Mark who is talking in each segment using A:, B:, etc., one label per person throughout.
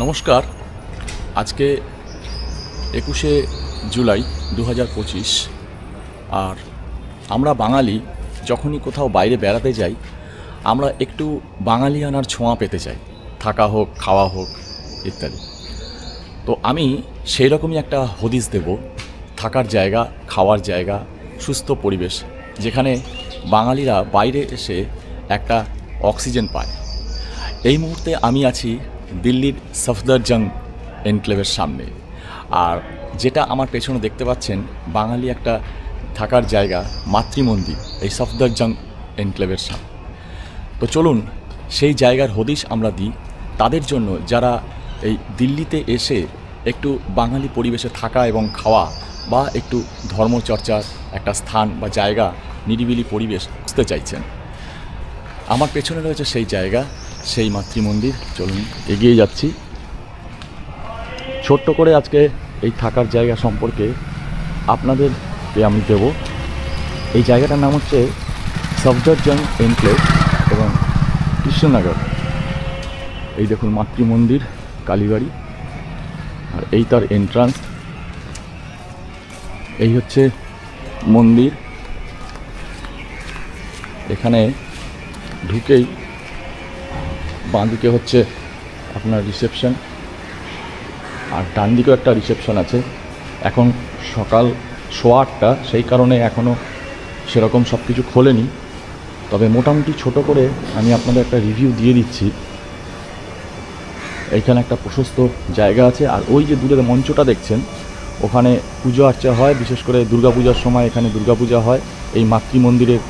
A: নমস্কার। আজকে 21শে জুলাই 2025। আর আমরা বাঙালি যখনই কোথাও বাইরে বেড়াতে যাই আমরা একটু বাঙালিয়ানার ছোঁয়া পেতে চাই, থাকা হোক, খাওয়া হোক ইত্যাদি। তো আমি সেই রকমই একটা হদিস দেব, থাকার জায়গা, খাওয়ার জায়গা, সুস্থ পরিবেশ, যেখানে বাঙালিরা বাইরে এসে একটা অক্সিজেন পায়। এই মুহূর্তে আমি আছি দিল্লির সফদরজং এনক্লেভের সামনে। আর যেটা আমার পেছনে দেখতে পাচ্ছেন বাঙালি একটা থাকার জায়গা, মাতৃমন্দির, এই সফদরজং এনক্লেভের সামনে। তো চলুন সেই জায়গার হদিশ আমরা দিই তাদের জন্য যারা এই দিল্লিতে এসে একটু বাঙালি পরিবেশে থাকা এবং খাওয়া বা একটু ধর্মচর্চার একটা স্থান বা জায়গা, নিরিবিলি পরিবেশ খুঁজতে চাইছেন। আমার পেছনে রয়েছে সেই জায়গা, সেই মাতৃমন্দির। চলুন এগিয়ে যাচ্ছি। ছোট্ট করে আজকে এই থাকার জায়গা সম্পর্কে আপনাদেরকে আমি দেব। এই জায়গাটার নাম হচ্ছে সফদরজং এনক্লেভ এবং কৃষ্ণনগর। এই দেখুন মাতৃমন্দির, কালীবাড়ি, আর এই তার এন্ট্রান্স। এই হচ্ছে মন্দির। এখানে ঢুকেই বাঁদিকে হচ্ছে আপনার রিসেপশন, আর ডান দিকেও একটা রিসেপশন আছে। এখন সকাল 8:15, সেই কারণে এখনও সেরকম সব কিছু খোলেনি, তবে মোটামুটি ছোট করে আমি আপনাদের একটা রিভিউ দিয়ে দিচ্ছি। এইখানে একটা প্রশস্ত জায়গা আছে, আর ওই যে দূরের মঞ্চটা দেখছেন ওখানে পুজো আর্চা হয়, বিশেষ করে দুর্গাপূজার সময় এখানে দুর্গাপূজা হয় এই মাতৃমন্দিরের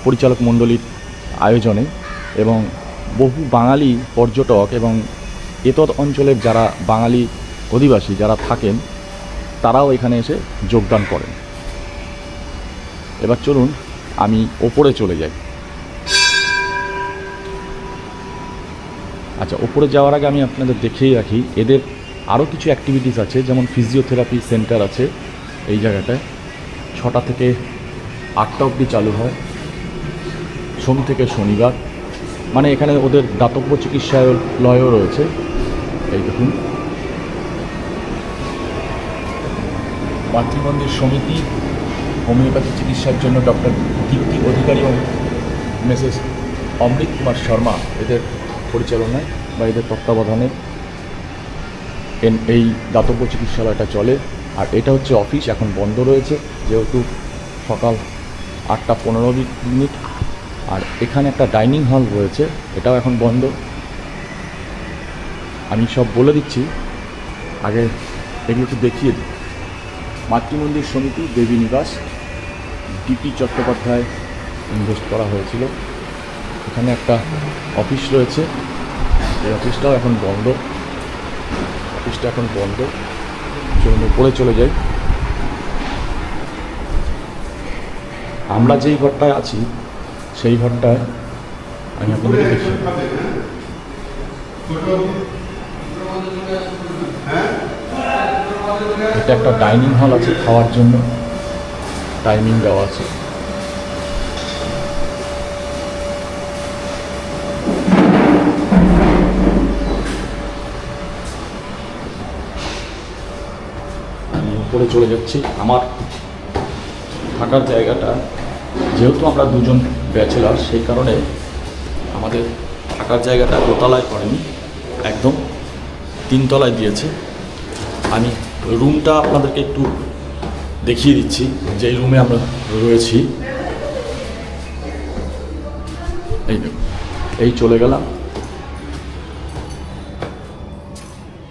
A: পরিচালক মণ্ডলীর আয়োজনে। এবং বহু বাঙালি পর্যটক এবং এতদ অঞ্চলের যারা বাঙালি অধিবাসী যারা থাকেন তারাও এখানে এসে যোগদান করেন। এবার চলুন আমি ওপরে চলে যাই। আচ্ছা, ওপরে যাওয়ার আগে আমি আপনাদের দেখিয়ে রাখি এদের আরও কিছু অ্যাক্টিভিটিস আছে, যেমন ফিজিওথেরাপি সেন্টার আছে এই জায়গাটায়। 6টা থেকে 8টা অবধি চালু হয়, সোম থেকে শনিবার। মানে এখানে ওদের দাতব্য চিকিৎসালয়ও রয়েছে। এই দেখুন মাতৃমন্দির সমিতি, হোমিওপ্যাথি চিকিৎসার জন্য ডক্টর দীপ্তি অধিকারী এবং মিসেস অমৃত কুমার শর্মা এদের পরিচালনায় বা এদের তত্ত্বাবধানে এই দাতব্য চিকিৎসালয়টা চলে। আর এটা হচ্ছে অফিস, এখন বন্ধ রয়েছে যেহেতু সকাল 8:15। আর এখানে একটা ডাইনিং হল রয়েছে, এটাও এখন বন্ধ। আমি সব বলে দিচ্ছি, আগে এগুলো একটু দেখিয়ে দিই। মাতৃমন্দির সমিতি, দেবী নিবাস, ডিপি চট্টোপাধ্যায় ইনভেস্ট করা হয়েছিল। এখানে একটা অফিস রয়েছে, এই অফিসটাও এখন বন্ধ। চলুন উপরে চলে যাই। আমরা যেই ঘরটায় আছি সেই ঘরটায় আমি আপনাদেরকে দেখি। এটা একটা ডাইনিং হল আছে, খাওয়ার জন্য টাইমিং দেওয়া আছে। আমি উপরে চলে যাচ্ছি। আমার থাকার জায়গাটা, যেহেতু আমরা দুজন ব্যাচেলার, সেই কারণে আমাদের থাকার জায়গাটা দোতলায় করেনি, একদম 3 তলায় দিয়েছে। আমি রুমটা আপনাদেরকে একটু দেখিয়ে দিচ্ছি, যেই রুমে আমরা রয়েছি। এই দেখুন, এই চলে গেলাম।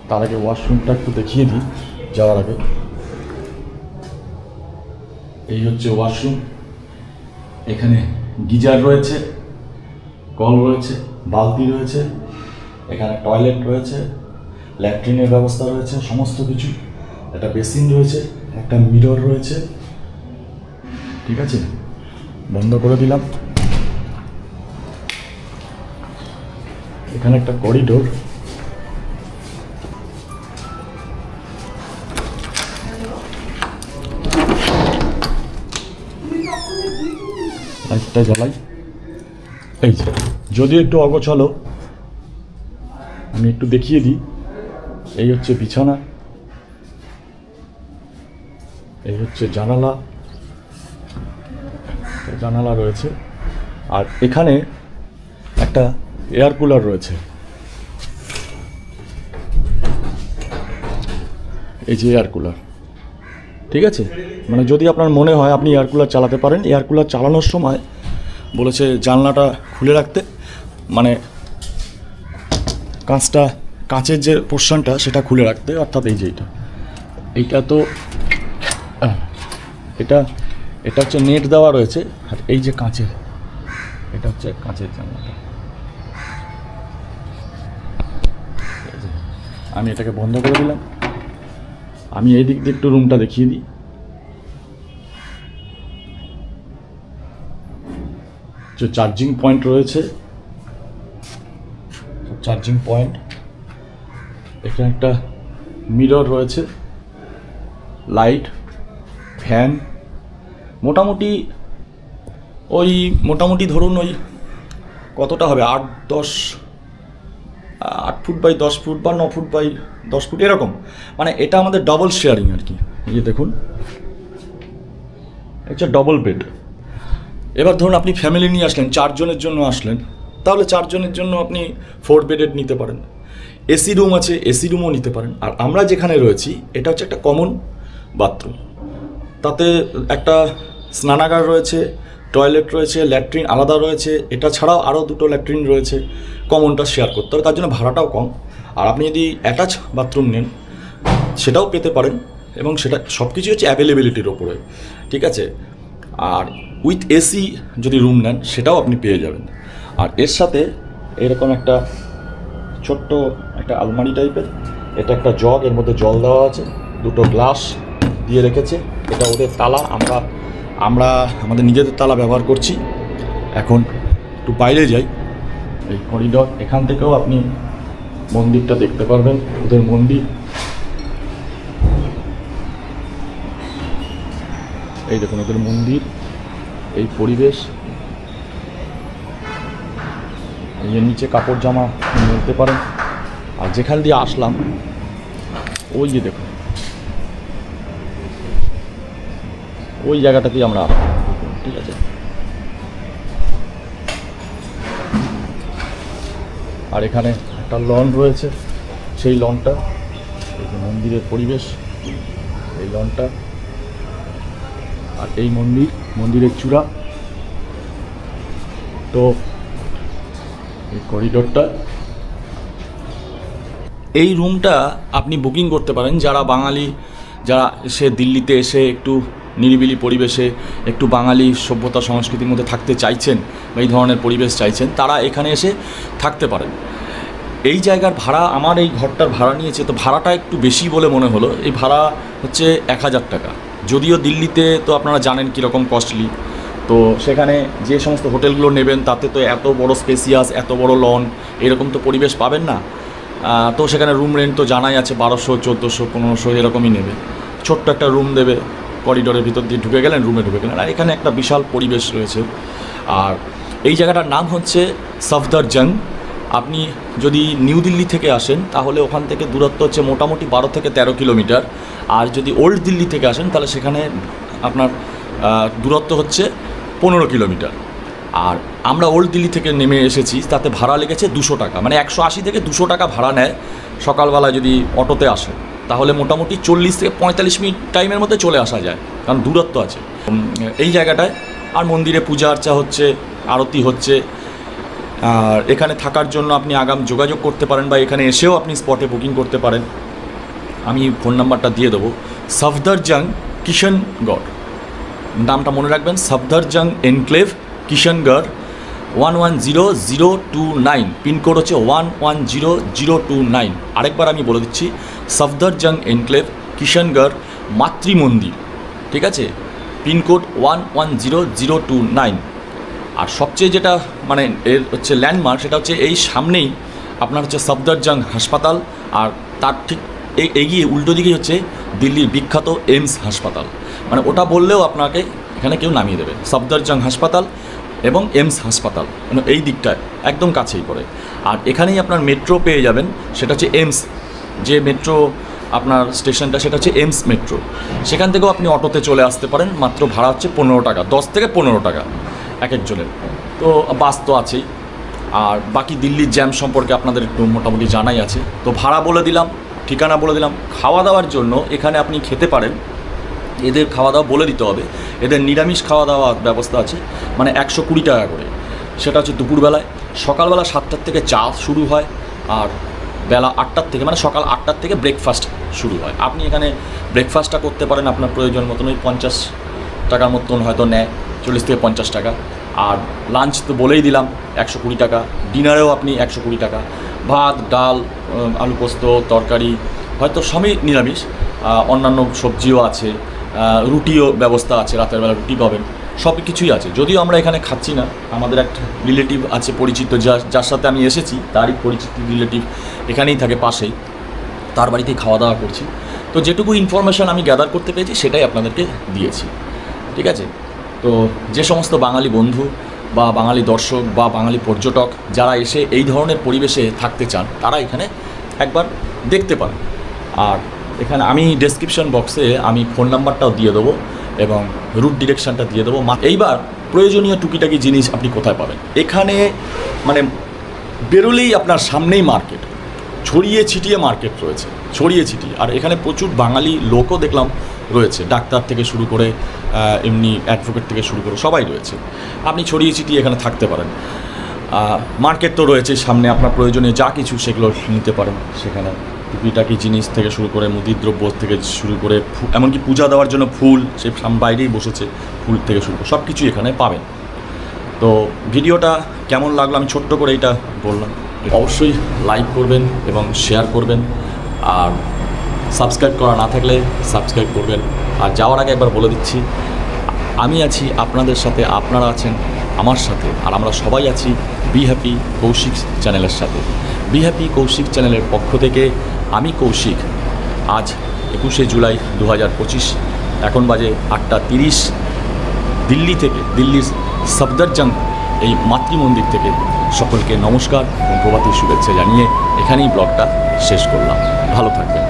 A: তার আগে ওয়াশরুমটা একটু দেখিয়ে দিই যাওয়ার আগে। এই হচ্ছে ওয়াশরুম। এখানে গিজার রয়েছে, কল রয়েছে, বালতি রয়েছে, এখানে টয়লেট রয়েছে, ল্যাট্রিনের ব্যবস্থা রয়েছে, সমস্ত কিছু। একটা বেসিন রয়েছে, একটা মিরর রয়েছে। ঠিক আছে, বন্ধ করে দিলাম। এখানে একটা করিডোর, লাইটটা জ্বালাই। এই যে, যদিও একটু অগোছালো, আমি একটু দেখিয়ে দিই। এই হচ্ছে বিছানা, এই হচ্ছে জানালা, জানালা রয়েছে। আর এখানে একটা এয়ার কুলার রয়েছে, এই যে এয়ার কুলার, ঠিক আছে। মানে যদি আপনার মনে হয় আপনি এয়ার কুলার চালাতে পারেন, এয়ার কুলার চালানোর সময় বলেছে জানলাটা খুলে রাখতে, মানে কাঁচের যে পোর্শনটা সেটা খুলে রাখতে, অর্থাৎ এই যে এইটা তো এটা হচ্ছে নেট দেওয়া রয়েছে, আর এই যে কাঁচের, এটা হচ্ছে কাঁচের জানলাটা। আমি এটাকে বন্ধ করে দিলাম। আমি এই দিক দিয়ে একটু রুমটা দেখিয়ে দিই। যে চার্জিং পয়েন্ট রয়েছে, চার্জিং পয়েন্ট, এখানে একটা মিরর রয়েছে, লাইট, ফ্যান, মোটামুটি ধরুন ওই কতটা হবে, 8 ফুট বাই 10 ফুট বা 9 ফুট বাই 10 ফুট এরকম। মানে এটা আমাদের ডবল শেয়ারিং আর কি। এই যে দেখুন, এটা ডবল বেড। এবার ধরুন আপনি ফ্যামিলি নিয়ে আসলেন, 4 জনের জন্য আসলেন, তাহলে 4 জনের জন্য আপনি 4 বেডেড নিতে পারেন। এসি রুম আছে, এসি রুমও নিতে পারেন। আর আমরা যেখানে রয়েছি এটা হচ্ছে একটা কমন বাথরুম, তাতে একটা স্নানাগার রয়েছে, টয়লেট রয়েছে, ল্যাট্রিন আলাদা রয়েছে, এটা ছাড়াও আরও 2টো ল্যাট্রিন রয়েছে, কমনটা শেয়ার করতে হবে, তার জন্য ভাড়াটাও কম। আর আপনি যদি অ্যাটাচ বাথরুম নেন সেটাও পেতে পারেন, এবং সেটা সব কিছু হচ্ছে অ্যাভেলেবিলিটির ওপরে, ঠিক আছে। আর উইথ এসি যদি রুম নেন সেটাও আপনি পেয়ে যাবেন। আর এর সাথে এরকম একটা ছোট্ট একটা আলমারি টাইপের, এটা একটা জগ, এর মধ্যে জল দেওয়া আছে, 2টো গ্লাস দিয়ে রেখেছে। এটা ওদের তালা, আমরা আমাদের নিজেদের তালা ব্যবহার করছি। এখন একটু বাইরে যাই, এই করিডর, এখান থেকেও আপনি মন্দিরটা দেখতে পারবেন, ওদের মন্দির। এই দেখুন ওদের মন্দির, এই পরিবেশ, এই যে নিচে কাপড় জামা মেলতে পারেন। আর যেখান দিয়ে আসলাম ওই যে দেখুন, ওই জায়গাটাতেই আমরা আসলাম, ঠিক আছে। আর এখানে একটা লন রয়েছে, সেই লনটা, এই যে মন্দিরের পরিবেশ, এই লনটা, আর এই মন্দিরের চূড়া। তো এই করিডোরটা, এই রুমটা আপনি বুকিং করতে পারেন যারা বাঙালি, যারা এসে দিল্লিতে এসে একটু নিরিবিলি পরিবেশে একটু বাঙালি সভ্যতা সংস্কৃতির মধ্যে থাকতে চাইছেন বা এই ধরনের পরিবেশ চাইছেন, তারা এখানে এসে থাকতে পারেন। এই জায়গার ভাড়া, আমার এই ঘরটার ভাড়া নিয়েছে, তো ভাড়াটা একটু বেশি বলে মনে হলো। এই ভাড়া হচ্ছে 1000 টাকা। যদিও দিল্লিতে তো আপনারা জানেন কীরকম কস্টলি, তো সেখানে যে সমস্ত হোটেলগুলো নেবেন তাতে তো এত বড় স্পেসিয়াস, এত বড় লন, এরকম তো পরিবেশ পাবেন না। তো সেখানে রুম রেন্ট তো জানাই আছে, 1200, 1400, 1500 এরকমই নেবে। ছোট্ট একটা রুম দেবে, করিডোরের ভিতর দিয়ে ঢুকে গেলেন, রুমে ঢুকে গেলেন। আর এখানে একটা বিশাল পরিবেশ রয়েছে। আর এই জায়গাটার নাম হচ্ছে সফদরজং। আপনি যদি নিউ দিল্লি থেকে আসেন তাহলে ওখান থেকে দূরত্ব হচ্ছে মোটামুটি 12 থেকে 13 কিলোমিটার। আর যদি ওল্ড দিল্লি থেকে আসেন তাহলে সেখানে আপনার দূরত্ব হচ্ছে 15 কিলোমিটার। আর আমরা ওল্ড দিল্লি থেকে নেমে এসেছি, তাতে ভাড়া লেগেছে 200 টাকা, মানে 180 থেকে 200 টাকা ভাড়া নেয় সকালবেলা যদি অটোতে আসে, তাহলে মোটামুটি 40 থেকে 45 মিনিট টাইমের মধ্যে চলে আসা যায়, কারণ দূরত্ব আছে এই জায়গাটায়। আর মন্দিরে পূজা আর্চা হচ্ছে, আরতি হচ্ছে। আর এখানে থাকার জন্য আপনি আগাম যোগাযোগ করতে পারেন, বা এখানে এসেও আপনি স্পটে বুকিং করতে পারেন। আমি ফোন নাম্বারটা দিয়ে দেবো। সফদরজং কিষণগড়, নামটা মনে রাখবেন, সফদরজং এনক্লেভ কিষণগড়, 110029, পিনকোড হচ্ছে 110029। আরেকবার আমি বলে দিচ্ছি, সফদরজং এনক্লেভ কিষণগড় মাতৃমন্দির, ঠিক আছে, পিনকোড 110029। আর সবচেয়ে যেটা মানে এর হচ্ছে ল্যান্ডমার্ক, সেটা হচ্ছে এই সামনেই আপনার হচ্ছে সফদরজং হাসপাতাল, আর তার ঠিক এগিয়ে উল্টো দিকেই হচ্ছে দিল্লির বিখ্যাত এইমস হাসপাতাল। মানে ওটা বললেও আপনাকে এখানে কেউ নামিয়ে দেবে, সফদরজং হাসপাতাল এবং এইমস হাসপাতাল, মানে এই দিকটায় একদম কাছেই পড়ে। আর এখানেই আপনার মেট্রো পেয়ে যাবেন, সেটা হচ্ছে এইমস যে মেট্রো আপনার স্টেশনটা সেটা হচ্ছে এমস মেট্রো। সেখান থেকেও আপনি অটোতে চলে আসতে পারেন, মাত্র ভাড়া হচ্ছে 15 টাকা, 10 থেকে 15 টাকা এক একজনের। তো বাস তো আছেই। আর বাকি দিল্লির জ্যাম সম্পর্কে আপনাদের একটু মোটামুটি জানাই আছে। তো ভাড়া বলে দিলাম, ঠিকানা বলে দিলাম। খাওয়া দাওয়ার জন্য এখানে আপনি খেতে পারেন, এদের খাওয়া দাওয়া বলে দিতে হবে, এদের নিরামিষ খাওয়া দাওয়ার ব্যবস্থা আছে, মানে 120 টাকা করে। সেটা হচ্ছে দুপুরবেলায়। সকালবেলা 7টার থেকে চা শুরু হয়, আর বেলা 8টার থেকে, মানে সকাল 8টার থেকে ব্রেকফাস্ট শুরু হয়। আপনি এখানে ব্রেকফাস্টটা করতে পারেন আপনার প্রয়োজন মতন, ওই 50 টাকার মতন হয়তো নেয়, 40 থেকে 50 টাকা। আর লাঞ্চ তো বলেই দিলাম 120 টাকা, ডিনারেও আপনি 120 টাকা। ভাত, ডাল, আলু পোস্ত, তরকারি, হয়তো সবই নিরামিষ, অন্যান্য সবজিও আছে, রুটিও ব্যবস্থা আছে, রাতের বেলা রুটি পাবেন, সব কিছুই আছে। যদিও আমরা এখানে খাচ্ছি না, আমাদের একটা রিলেটিভ আছে পরিচিত, যার সাথে আমি এসেছি, তারই পরিচিত রিলেটিভ এখানেই থাকে পাশেই, তার বাড়িতেই খাওয়া দাওয়া করছি। তো যেটুকু ইনফরমেশান আমি গ্যাদার করতে পেরেছি সেটাই আপনাদেরকে দিয়েছি, ঠিক আছে? তো যে সমস্ত বাঙালি বন্ধু বা বাঙালি দর্শক বা বাঙালি পর্যটক যারা এসে এই ধরনের পরিবেশে থাকতে চান, তারা এখানে একবার দেখতে পারেন। আর এখানে আমি ডেসক্রিপশন বক্সে আমি ফোন নাম্বারটাও দিয়ে দেবো এবং রুট ডিরেকশানটা দিয়ে দেবো। এইবার প্রয়োজনীয় টুকিটাকি জিনিস আপনি কোথায় পাবেন? এখানে মানে বেরোলেই আপনার সামনেই মার্কেট, ছড়িয়ে ছিটিয়ে মার্কেট রয়েছে, ছড়িয়ে ছিটিয়ে। আর এখানে প্রচুর বাঙালি লোকও দেখলাম রয়েছে, ডাক্তার থেকে শুরু করে এমনি অ্যাডভোকেট থেকে শুরু করে সবাই রয়েছে। আপনি ছড়িয়ে ছিটিয়ে এখানে থাকতে পারেন। মার্কেট তো রয়েছে সামনে, আপনার প্রয়োজনীয় যা কিছু সেগুলো নিতে পারেন সেখানে। টুকিটাকি জিনিস থেকে শুরু করে মুদির দ্রব্য থেকে শুরু করে এমনকি পূজা দেওয়ার জন্য ফুল, সে বাইরেই বসেছে, ফুল থেকে শুরু করে সব কিছুই এখানে পাবেন। তো ভিডিওটা কেমন লাগলো আমি ছোট্ট করে এটা বললাম। অবশ্যই লাইক করবেন এবং শেয়ার করবেন, আর সাবস্ক্রাইব করা না থাকলে সাবস্ক্রাইব করবেন। আর যাওয়ার আগে একবার বলে দিচ্ছি, আমি আছি আপনাদের সাথে, আপনারা আছেন আমার সাথে, আর আমরা সবাই আছি বি হ্যাপি কৌশিক চ্যানেলের সাথে। বি হ্যাপি কৌশিক চ্যানেলের পক্ষ থেকে আমি কৌশিক, আজ 21শে জুলাই 2025, এখন বাজে 8টা 30, দিল্লি থেকে, দিল্লির সফদরজং এই মাতৃমন্দির থেকে সকলকে নমস্কার এবং প্রভাতী শুভেচ্ছা জানিয়ে এখানেই ব্লগটা শেষ করলাম। ভালো থাকবেন।